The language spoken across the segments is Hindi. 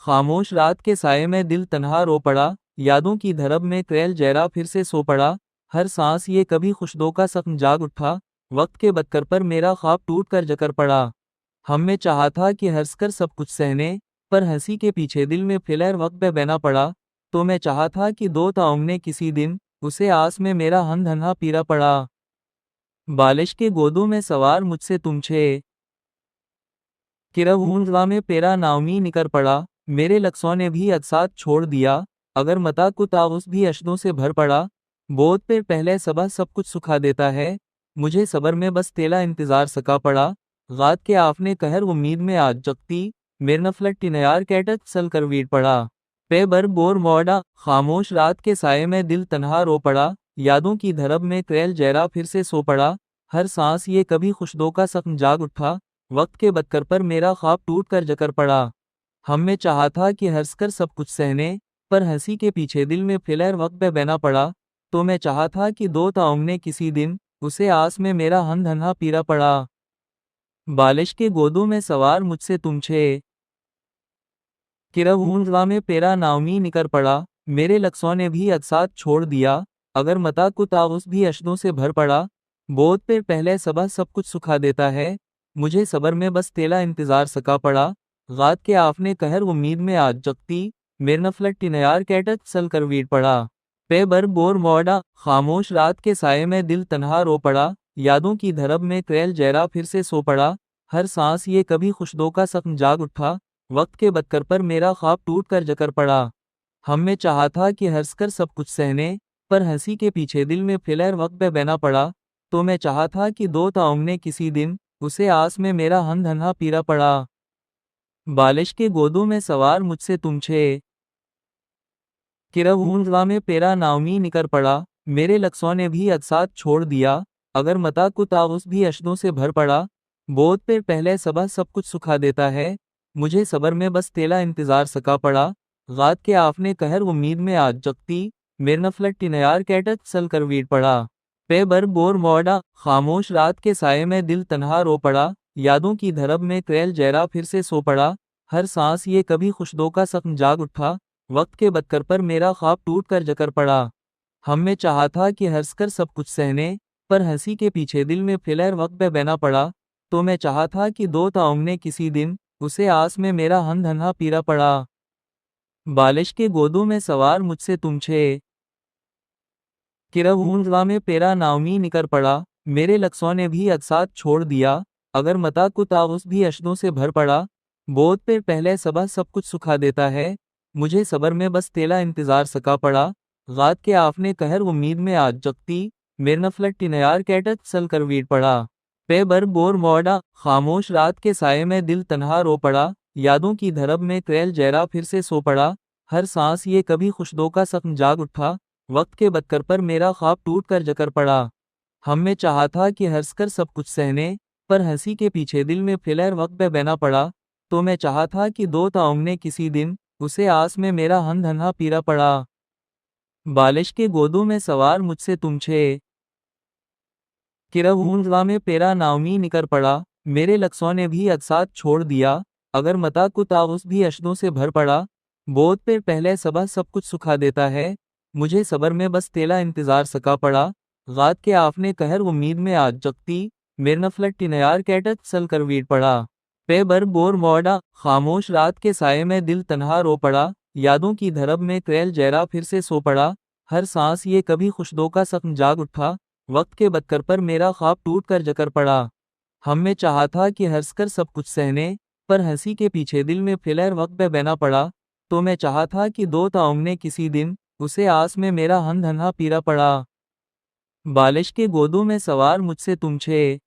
खामोश रात के साये में दिल तन्हा रो पड़ा, यादों की धरब में क्रैल जैरा फिर से सो पड़ा। हर सांस ये कभी खुशदो का सख्म जाग उठा, वक्त के बदकर पर मेरा ख्वाब टूट कर जकर पड़ा। हम में चाहा था कि हंस कर सब कुछ सहने, पर हंसी के पीछे दिल में फिलर वक्त पे बहना पड़ा। तो मैं चाहा था कि दो ताउमने किसी दिन, उसे आस में मेरा हम धन्हा पीरा पड़ा। बालिश के गोदों में सवार मुझसे तुम छे, किरवूंजवा में पेरा नाउमी निकर पड़ा। मेरे लक्सों ने भी अकसात छोड़ दिया, अगर मता को ताउस भी अशदों से भर पड़ा। बोध पे पहले सबा सब कुछ सुखा देता है, मुझे सबर में बस तेला इंतजार सका पड़ा। गात के आपने कहर उम्मीद में आज जगती, मेरे नफलट टिनयार कैटत सल कर वीट पड़ा। पे बर बोर मोड़ा खामोश रात के साये में दिल तन्हा रो पड़ा, यादों की धरब में क्रैल जैरा फिर से सो पड़ा। हर सांस ये कभी खुशदो का सख्म जाग उठा, वक्त के बदकर पर मेरा ख्वाब टूट कर जकर पड़ा। हम में चाहा था कि हंस कर सब कुछ सहने, पर हंसी के पीछे दिल में फिलर वक्त पे बहना पड़ा। तो मैं चाहा था कि दो ताउमने किसी दिन, उसे आस में मेरा हम धन्हा पीरा पड़ा। बालिश के गोदों में सवार मुझसे तुम छे, किरवूंजवा में पेरा नाउमी निकर पड़ा। मेरे लक्सों ने भी अकसात छोड़ दिया, अगर मता को ताउस भी अशदों से भर पड़ा। बोध पे पहले सबा सब कुछ सुखा देता है, मुझे सबर में बस तेला इंतजार सका पड़ा। गात के आपने कहर उम्मीद में आज जगती, मेरे नफलट टिनयार कैटत सल कर वीट पड़ा। पे बर बोर मोड़ा खामोश रात के साये में दिल तन्हा रो पड़ा, यादों की धरब में क्रैल जैरा फिर से सो पड़ा। हर सांस ये कभी खुशदो का सख्म जाग उठा, वक्त के बदकर पर मेरा ख्वाब टूट कर जकर पड़ा। हम में चाहा था कि हंस कर सब कुछ सहने, पर हंसी के पीछे दिल में फिलर वक्त पे बहना पड़ा। तो मैं चाहा था कि दो ताउमने किसी दिन, उसे आस में मेरा हम धन्हा पीरा पड़ा। बालिश के गोदों में सवार मुझसे तुम छे, किरवूंजवा में पेरा नाउमी निकर पड़ा। मेरे लक्सों ने भी अकसात छोड़ दिया, अगर मता को ताउस भी अशदों से भर पड़ा। बोध पे पहले सबा सब कुछ सुखा देता है, मुझे सबर में बस तेला इंतजार सका पड़ा। गात के आपने कहर उम्मीद में आज जगती, मेरे नफलट टिनयार कैटत सल कर वीट पड़ा। पे बर बोर मोड़ा खामोश रात के साये में दिल तन्हा रो पड़ा, यादों की धरब में क्रैल जैरा फिर से सो पड़ा। हर सांस ये कभी खुशदो का सख्म जाग उठा, वक्त के बदकर पर मेरा ख्वाब टूट कर जकर पड़ा। हम में चाहा था कि हंस कर सब कुछ सहने, पर हंसी के पीछे दिल में फिलर वक्त पे बहना पड़ा। तो मैं चाहा था कि दो ताउमने किसी दिन, उसे आस में मेरा हम धन्हा पीरा पड़ा। बालिश के गोदों में सवार मुझसे तुम छे, किरवूंजवा में पेरा नाउमी निकर पड़ा। मेरे लक्सों ने भी अकसात छोड़ दिया, अगर मता को ताउस भी अशदों से भर पड़ा। बोध पे पहले सबा सब कुछ सुखा देता है, मुझे सबर में बस तेला इंतजार सका पड़ा। गात के आपने कहर उम्मीद में आज जगती, मेरे नफलट टिनयार कैटत सल कर वीट पड़ा। पे बर बोर मोड़ा खामोश रात के साये में दिल तन्हा रो पड़ा, यादों की धरब में क्रैल जैरा फिर से सो पड़ा। हर सांस ये कभी खुशदो का सख्म जाग उठा, वक्त के बदकर पर मेरा ख्वाब टूट कर जकर पड़ा। हम में चाहा था कि हंस कर सब कुछ सहने, पर हंसी के पीछे दिल में फिलर वक्त पे बहना पड़ा। तो मैं चाहा था कि दो ताउमने किसी दिन, उसे आस में मेरा हम धन्हा पीरा पड़ा। बालिश के गोदों में सवार मुझसे तुम छे, किरवूंजवा में पेरा नाउमी निकर पड़ा। मेरे लक्सों ने भी अकसात छोड़ दिया, अगर मता को ताउस भी अशदों से भर पड़ा। बोध पे पहले सबा सब कुछ सुखा देता है, मुझे सबर में बस तेला इंतजार सका पड़ा। गात के आपने कहर उम्मीद में आज जगती, मेरे नफलट टिनयार कैटत सल कर वीट पड़ा। पे बर बोर मोड़ा खामोश रात के साये में दिल तन्हा रो पड़ा, यादों की धरब में क्रैल जैरा फिर से सो पड़ा। हर सांस ये कभी खुशदो का सख्म जाग उठा, वक्त के बदकर पर मेरा ख्वाब टूट कर जकर पड़ा। हम में चाहा था कि हंस कर सब कुछ सहने, पर हंसी के पीछे दिल में फिलर वक्त पे बहना पड़ा। तो मैं चाहा था कि दो ताउमने किसी दिन, उसे आस में मेरा हम धन्हा पीरा पड़ा। बालिश के गोदों में सवार मुझसे तुम छे,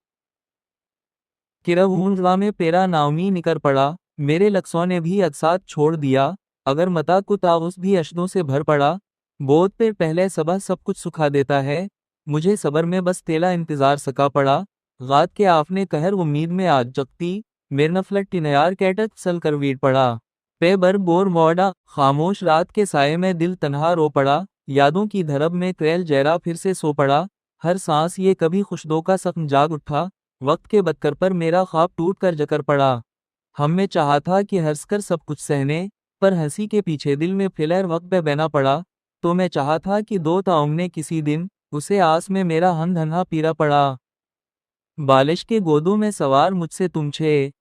किरवूंजवा में पेरा नाउमी निकर पड़ा। मेरे लक्सों ने भी अकसात छोड़ दिया, अगर मता को ताउस भी अशदों से भर पड़ा। बोध पे पहले सबा सब कुछ सुखा देता है, मुझे सबर में बस तेला इंतजार सका पड़ा। गात के आपने कहर उम्मीद में आज जगती, मेरे नफलट टिनयार कैटत सल कर वीट पड़ा। पे बर बोर मोड़ा खामोश रात के साये में दिल तन्हा रो पड़ा, यादों की धरब में क्रैल जैरा फिर से सो पड़ा। हर सांस ये कभी खुशदो का सख्म जाग उठा, वक्त के बदकर पर मेरा ख्वाब टूट कर जकर पड़ा। हम में चाहा था कि हंस कर सब कुछ सहने, पर हंसी के पीछे दिल में फिलहाल वक्त पे बहना पड़ा। तो मैं चाहा था कि दो ताउम्ने किसी दिन, उसे आस में मेरा हम धन्हा पीरा पड़ा। बालिश के गोदों में सवार मुझसे तुम छे,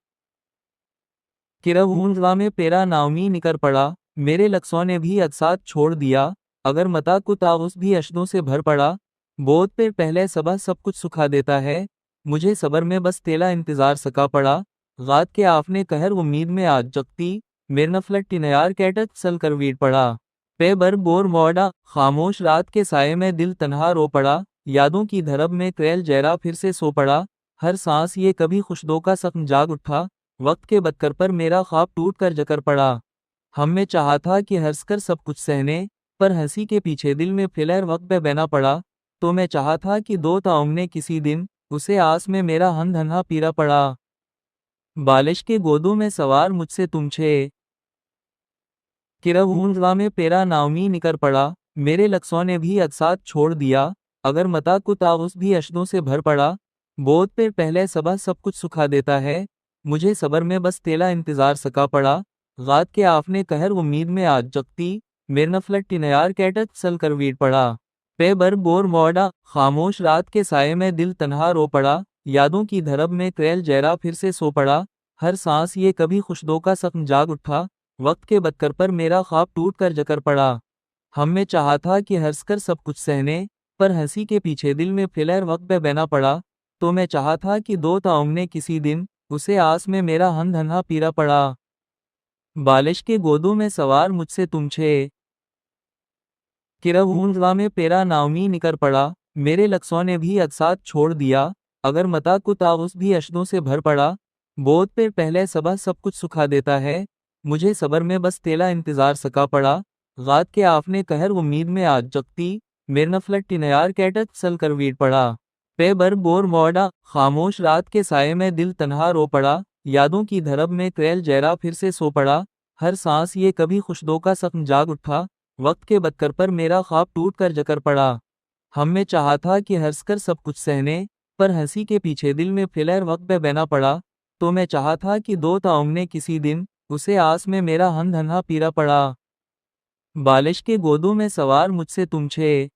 किरहूंजवा में पेरा नाउमी निकर पड़ा। मेरे लक्सों ने भी अकसात छोड़ दिया, अगर मता को ताउस भी अशदों से भर पड़ा। बोध पे पहले सबा सब कुछ सुखा देता है, मुझे सबर में बस तेला इंतजार सका पड़ा। गात के आपने कहर उम्मीद में आज जगती, मेरे नफलट टिनयार कैटत सल कर वीट पड़ा। पे बर बोर मोड़ा खामोश रात के साये में दिल तन्हा रो पड़ा। यादों की धरब में क्रैल जहरा फिर से सो पड़ा। हर सांस ये कभी खुशदो का सख्त जाग उठा, वक्त के बदकर पर मेरा ख्वाब टूट कर जकर पड़ा। हम में चाहा था कि हंसकर सब कुछ सहने, पर हंसी के पीछे दिल में फिलहाल वक्त पे बहना पड़ा। तो मैं चाहा था कि दो ताउम्ने किसी दिन, उसे आस में मेरा हम धन्हा पीरा पड़ा। बालिश के गोदों में सवार मुझसे तुम छे, किरहूंजवा में पेरा नाउमी निकर पड़ा। मेरे लक्सों ने भी अकसात छोड़ दिया, अगर मता को ताउस भी अशदों से भर पड़ा। बोध पे पहले सबा सब कुछ सुखा देता है, मुझे सबर में बस तेला इंतजार सका पड़ा। गात के आपने कहर उम्मीद में आज जगती, मेरे नफलट टिनयार कैटत सल कर वीट पड़ा। पे बर बोर मोड़ा खामोश रात के साये में दिल तन्हा रो पड़ा। यादों की धरब में क्रैल जहरा फिर से सो पड़ा। हर सांस ये कभी खुशदो का सख्त जाग उठा, वक्त के बदकर पर मेरा ख्वाब टूट कर जकर पड़ा। हम में चाहा था कि हंसकर सब कुछ सहने, पर हंसी के पीछे दिल में फिलहाल वक्त पे बहना पड़ा। तो मैं चाहा था कि दो ताउम्ने किसी दिन, उसे आस में मेरा हम धन्हा पीरा पड़ा। बालिश के गोदों में सवार मुझसे तुम छे, किरहूंजवा में पेरा नाउमी निकर पड़ा। मेरे लक्सों ने भी अकसात छोड़ दिया, अगर मता को ताउस भी अशदों से भर पड़ा। बोध पे पहले सबा सब कुछ सुखा देता है, मुझे सबर में बस तेला इंतजार सका पड़ा। गात के आपने कहर उम्मीद में आज जगती, मेरे नफलट टिनयार कैटत सल कर वीट पड़ा। पे बर बोर मोड़ा खामोश रात के साये में दिल तन्हा रो पड़ा। यादों की धरब में क्रैल जहरा फिर से सो पड़ा। हर सांस ये कभी खुशदो का सख्त जाग उठा, वक्त के बदकर पर मेरा ख्वाब टूट कर जकर पड़ा। हम में चाहा था कि हंसकर सब कुछ सहने, पर हंसी के पीछे दिल में फिलहाल वक्त पे बहना पड़ा। तो मैं चाहा था कि दो ताउम्ने किसी दिन, उसे आस में मेरा हम धन्हा पीरा पड़ा। बालिश के गोदों में सवार मुझसे तुम छे,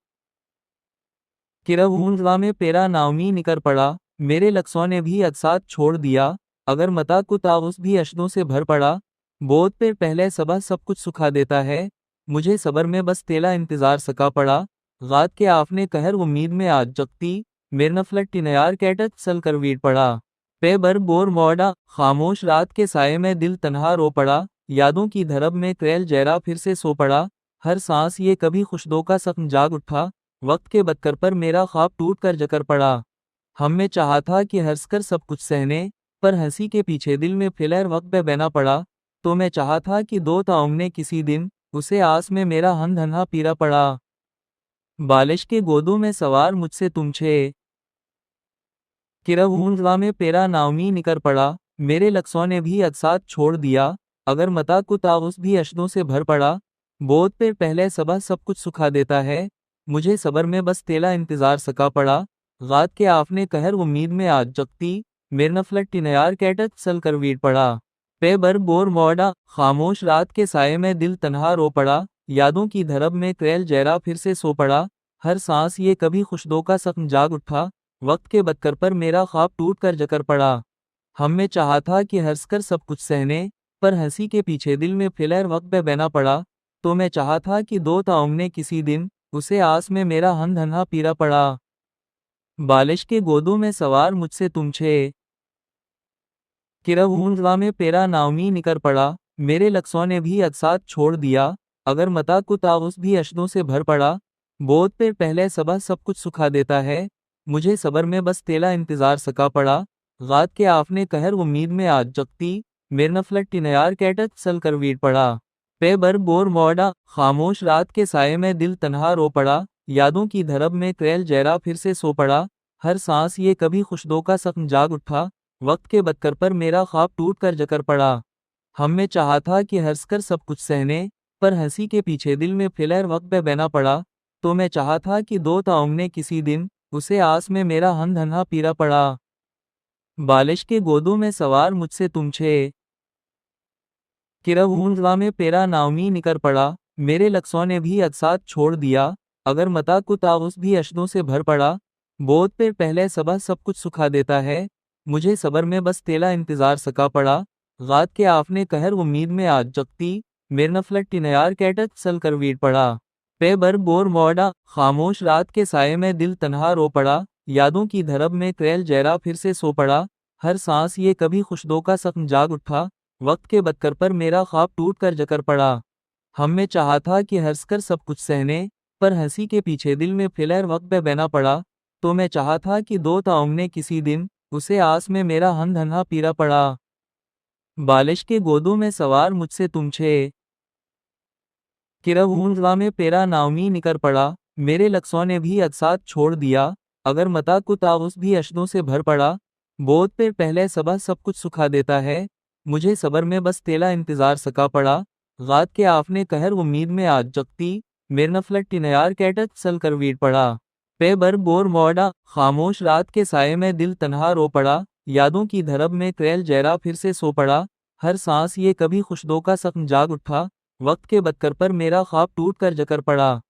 किरहूंजवा में पेरा नाउमी निकर पड़ा। मेरे लक्सों ने भी अकसात छोड़ दिया, अगर मता को ताउस भी अशदों से भर पड़ा। बोध पे पहले सबा सब कुछ सुखा देता है, मुझे सबर में बस तेला इंतजार सका पड़ा। गात के आपने कहर उम्मीद में आज जगती, मेरे नफलट टिनयार कैटत सल कर वीट पड़ा। पे बर बोर मोड़ा खामोश रात के साये में दिल तन्हा रो पड़ा। यादों की धरब में क्रैल जहरा फिर से सो पड़ा। हर सांस ये कभी खुशदो का सख्त जाग उठा, वक्त के बदकर पर मेरा ख्वाब टूट कर जकर पड़ा। हम में चाहा था कि हंसकर सब कुछ सहने, पर हंसी के पीछे दिल में फिलहाल वक्त पे बहना पड़ा। तो मैं चाहा था कि दो ताउम्ने किसी दिन, उसे आस में मेरा हम धन्हा पीरा पड़ा। बालिश के गोदों में सवार मुझसे तुम छे, किरहूंजवा में पेरा नाउमी निकर पड़ा। मेरे लक्सों ने भी अकसात छोड़ दिया, अगर मता को ताउस भी अशदों से भर पड़ा। बोध पे पहले सबा सब कुछ सुखा देता है, मुझे सबर में बस तेला इंतजार सका पड़ा। गात के आपने कहर उम्मीद में आज जगती, मेरे नफलट टिनयार कैटत सल कर वीट पड़ा। पे बर बोर मोड़ा खामोश रात के साये में दिल तन्हा रो पड़ा। यादों की धरब में क्रैल जहरा फिर से सो पड़ा। हर सांस ये कभी खुशदो का सख्त जाग उठा, वक्त के बदकर पर मेरा ख्वाब टूट कर जकर पड़ा। हम में चाहा था कि हंसकर सब कुछ सहने, पर हंसी के पीछे दिल में फिलहाल वक्त पे बहना पड़ा। तो मैं चाहा था कि दो ताउम्ने किसी दिन, उसे आस में मेरा हम धन्हा पीरा पड़ा। बालिश के गोदों में सवार मुझसे तुम छे, किरहूंजवा में पेरा नाउमी निकर पड़ा। मेरे लक्सों ने भी अकसात छोड़ दिया, अगर मता को ताउस भी अशदों से भर पड़ा। बोध पे पहले सबा सब कुछ सुखा देता है, मुझे सबर में बस तेला इंतजार सका पड़ा। गात के आपने कहर उम्मीद में आज जगती, मेरे नफलट टिनयार कैटत सल कर वीट पड़ा। पे बर बोर मोड़ा खामोश रात के साये में दिल तन्हा रो पड़ा। यादों की धरब में क्रैल जहरा फिर से सो पड़ा। हर सांस ये कभी खुशदो का सख्त जाग उठा, वक्त के बदकर पर मेरा ख्वाब टूट कर जकर पड़ा। हम में चाहा था कि हंसकर सब कुछ सहने, पर हंसी के पीछे दिल में फिलहाल वक्त पे बहना पड़ा। तो मैं चाहा था कि दो ताउम्ने किसी दिन, उसे आस में मेरा हम धन्हा पीरा पड़ा। बालिश के गोदों में सवार मुझसे तुम छे, किरहूंजवा में पेरा नाउमी निकर पड़ा, मेरे लक्ष्यों ने भी अकसात छोड़ दिया, अगर मता को ताउस भी अशदों से भर पड़ा, बोध पे पहले सबा सब कुछ सुखा देता है, मुझे सबर में बस तेला इंतजार सका पड़ा, गात के आपने कहर उम्मीद में आज जगती, मेरे नफलट टिनयार कैटत सल कर वीट पड़ा, पे बर बोर मौडा, खामोश रात के साये में दिल तन्हा रो पड़ा, यादों की धरब में क्रैल जहरा फिर से सो पड़ा, हर सांस ये कभी खुशदो का सख्म जाग उठा, वक्त के बदकर पर मेरा ख्वाब टूट कर जकर पड़ा। हम में चाहा था कि हंसकर सब कुछ सहने, पर हंसी के पीछे दिल में फिलर वक्त पे बहना पड़ा, तो मैं चाहा था कि दो ताउमने किसी दिन, उसे आस में मेरा हम धन्हा पीरा पड़ा। बालिश के गोदों में सवार मुझसे तुम छे, किरहूंजवा में पेरा नाउमी निकर पड़ा, मेरे लक्ष्यों ने भी अकसात छोड़ दिया, अगर मता को ताउस भी अशदों से भर पड़ा, बोध पे पहले सबा सब कुछ सुखा देता है, मुझे सबर में बस तेला इंतजार सका पड़ा, गात के आपने कहर उम्मीद में आज जगती, मेरे नफलट टिनयार कैटत सल कर वीट पड़ा, पे बर बोर मौडा, खामोश रात के साये में दिल तन्हा रो पड़ा, यादों की धरब में क्रैल जहरा फिर से सो पड़ा, हर सांस ये कभी खुशदो का सख्म जाग उठा, वक्त के बदकर पर मेरा ख्वाब टूट कर जकर पड़ा।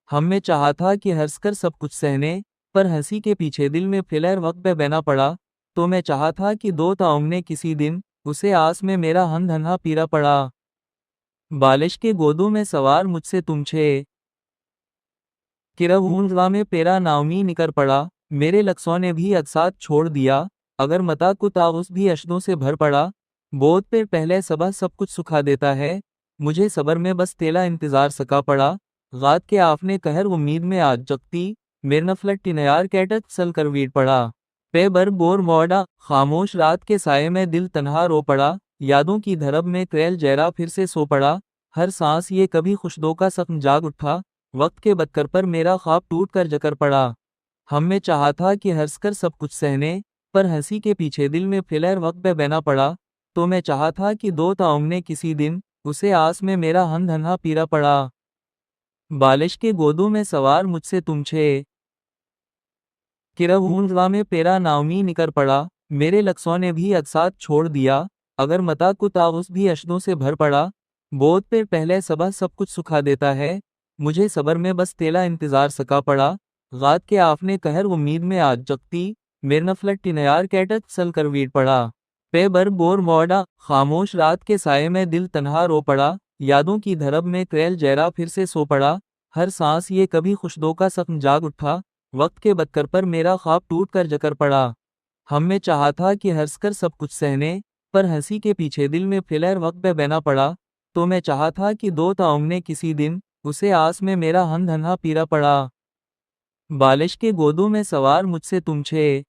हम में चाहा था कि हंसकर सब कुछ सहने, पर हंसी के पीछे दिल में फिलर वक्त पे बहना पड़ा, तो मैं चाहा था कि दो ताउमने किसी दिन, उसे आस में मेरा हम धन्हा पीरा पड़ा। बालिश के गोदों में सवार मुझसे तुम छे, किरहूंजवा में पेरा नाउमी निकर पड़ा, मेरे लक्ष्यों ने भी अकसात छोड़ दिया, अगर मता को ताउस भी अशदों से भर पड़ा, बोध पे पहले सबा सब कुछ सुखा देता है, मुझे सबर में बस तेला इंतजार सका पड़ा, गात के आपने कहर उम्मीद में आज जगती, मेरे नफलट टिनयार कैटत सल कर वीट पड़ा, पे बर बोर मौडा, खामोश रात के साये में दिल तन्हा रो पड़ा, यादों की धरब में क्रैल जहरा फिर से सो पड़ा, हर सांस ये कभी खुशदो का सख्म जाग उठा, वक्त के बदकर पर मेरा ख्वाब टूट कर जकर पड़ा। हम में चाहा था कि हंसकर सब कुछ सहने, पर हंसी के पीछे दिल में फिलर वक्त पे बहना पड़ा, तो मैं चाहा था कि दो ताउमने किसी दिन, उसे आस में मेरा हम धन्हा पीरा पड़ा। बालिश के गोदों में सवार मुझसे तुम छे, किरहूंजवा में पेरा नाउमी निकर पड़ा, मेरे लक्ष्यों ने भी अकसात छोड़ दिया, अगर मता को ताउस भी अशदों से भर पड़ा, बोध पे पहले सबा सब कुछ सुखा देता है, मुझे सबर में बस तेला इंतजार सका पड़ा, गात के आपने कहर उम्मीद में आज जगती, मेरे नफलट टिनयार कैटत सल कर वीट पड़ा, पे बर बोर मौडा, खामोश रात के साये में दिल तन्हा रो पड़ा, यादों की धरब में क्रैल जहरा फिर से सो पड़ा, हर सांस ये कभी खुशदो का सख्म जाग उठा, वक्त के बदकर पर मेरा ख्वाब टूट कर जकर पड़ा। हम में चाहा था कि हंसकर सब कुछ सहने, पर हंसी के पीछे दिल में फिलर वक्त पे बहना पड़ा, तो मैं चाहा था कि दो ताउमने किसी दिन, उसे आस में मेरा हम धन्हा पीरा पड़ा। बालिश के गोदों में सवार मुझसे तुम छे,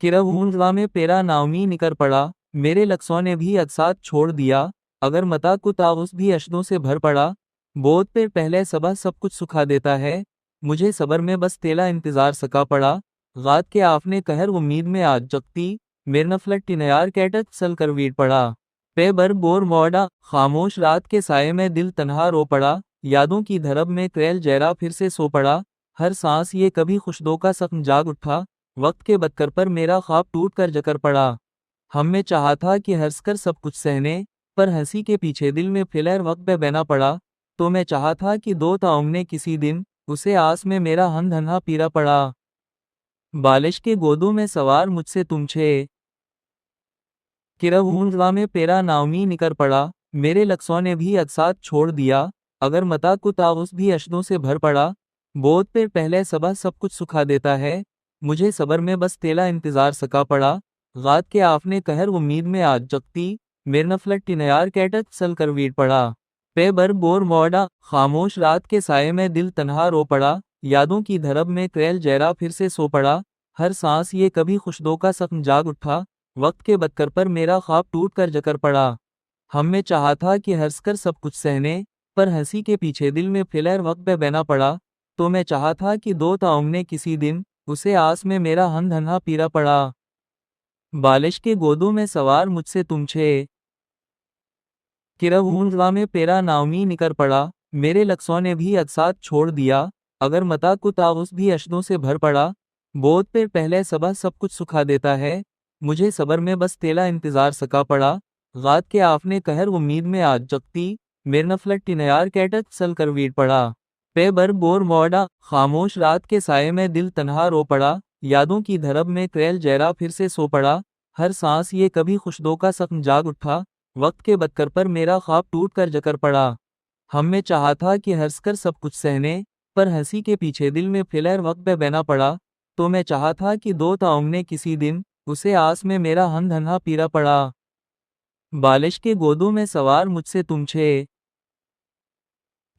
किरहूंजवा में पेरा नाउमी निकर पड़ा, मेरे लक्ष्यों ने भी अकसात छोड़ दिया, अगर मता को ताउस भी अशदों से भर पड़ा, बोध पे पहले सबा सब कुछ सुखा देता है, मुझे सबर में बस तेला इंतजार सका पड़ा, गात के आपने कहर उम्मीद में आज जगती, मेरे नफलट टिनयार कैटत सल कर वीट पड़ा, पे बर बोर मौडा, खामोश रात के साये में दिल तन्हा रो पड़ा, यादों की धरब में क्रैल जहरा फिर से सो पड़ा, हर सांस ये कभी खुशदो का सख्म जाग उठा, वक्त के बदकर पर मेरा ख्वाब टूट कर जकर पड़ा। हम में चाहा था कि हंसकर सब कुछ सहने, पर हंसी के पीछे दिल में फिलर वक्त पे बहना पड़ा, तो मैं चाहा था कि दो ताउमने किसी दिन, उसे आस में मेरा हम धन्हा पीरा पड़ा। बालिश के गोदों में सवार मुझसे तुम छे, किरहूंजवा में पेरा नाउमी निकर पड़ा, मेरे लक्ष्यों ने भी अकसात छोड़ दिया, अगर मता को ताउस भी अशदों से भर पड़ा, बोध पे पहले सबा सब कुछ सुखा देता है, मुझे सबर में बस तेला इंतजार सका पड़ा, गात के आपने कहर उम्मीद में आज जगती, मेरे नफलट टिनयार कैटत सल कर वीट पड़ा, पे बर बोर मौडा, खामोश रात के साये में दिल तन्हा रो पड़ा, यादों की धरब में क्रैल जहरा फिर से सो पड़ा, हर सांस ये कभी खुशदो का सख्म जाग उठा, वक्त के बदकर पर मेरा ख्वाब टूट कर जकर पड़ा। हम में चाहा था कि हंसकर सब कुछ सहने, पर हंसी के पीछे दिल में फिलर वक्त पे बहना पड़ा, तो मैं चाहा था कि दो ताउमने किसी दिन, उसे आस में मेरा हम धन्हा पीरा पड़ा। बालिश के गोदों में सवार मुझसे तुम छे, किरहूंजवा में पेरा नाउमी निकर पड़ा, मेरे लक्ष्यों ने भी अकसात छोड़ दिया, अगर मता को ताउस भी अशदों से भर पड़ा, बोध पे पहले सबा सब कुछ सुखा देता है, मुझे सबर में बस तेला इंतजार सका पड़ा, गात के आपने कहर उम्मीद में आज जगती, मेर नफलत टिनयार कैटत सल कर वीट पड़ा। पे बर बोर मौडा, खामोश रात के साये में दिल तन्हा रो पड़ा, यादों की धरब में क्रैल जहरा फिर से सो पड़ा। हर सांस ये कभी खुशदो का सख्म जाग उठा, वक्त के बदकर पर मेरा ख्वाब टूट कर जकर पड़ा। हम में चाहा था कि हंस कर सब कुछ सहने, पर हंसी के पीछे दिल में फिलर वक्त पे बहना पड़ा। तो मैं चाहा था कि दो ताउमने किसी दिन, उसे आस में मेरा हम धन्हा पीरा पड़ा। बालिश के गोदों में सवार मुझसे तुम छे,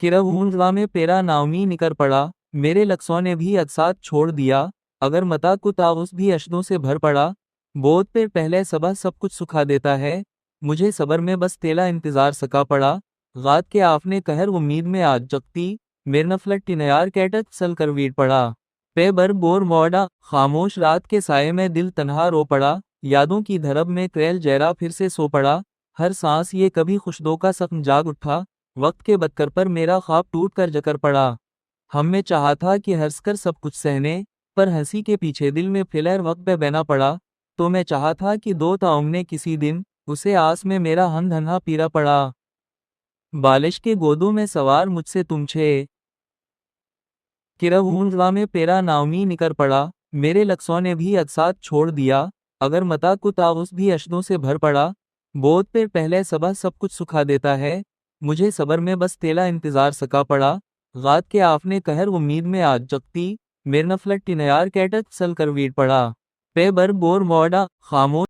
किरवूंजवा में पेरा नाउमी निकर पड़ा। मेरे लक्सों ने भी अदसात छोड़ दिया, अगर मता को ताउस भी अशदों से भर पड़ा। बोध पे पहले सबा सब कुछ सुखा देता है, मुझे सबर में बस तेला इंतजार सका पड़ा। गात के आपने कहर उम्मीद में आज जगती, मेर नफलत टिनयार कैटत सल कर वीट पड़ा। पे बर बोर मौडा, खामोश रात के साये में दिल तन्हा रो पड़ा, यादों की धरब में क्रैल जहरा फिर से सो पड़ा। हर सांस ये कभी खुशदो का सख्म जाग उठा, वक्त के बदकर पर मेरा ख्वाब टूट कर जकर पड़ा। हम में चाहा था कि हंस कर सब कुछ सहने, पर हंसी के पीछे दिल में फिलर वक्त पे बहना पड़ा। तो मैं चाहा था कि दो ताउमने किसी दिन, उसे आस में मेरा हम धन्हा पीरा पड़ा। बालिश के गोदों में सवार मुझसे तुम छे, किरवूंजवा में पेरा नाउमी निकर पड़ा। मेरे लक्सों ने भी अदसात छोड़ दिया, अगर मता को ताउस भी अशदों से भर पड़ा। बोध पे पहले सबा सब कुछ सुखा देता है, मुझे सबर में बस तेला इंतजार सका पड़ा। गात के आपने कहर उम्मीद में आज जगती, मेर नफलत टिनयार कैटत सल कर वीट पड़ा। पे बर बोर मौडा, खामोश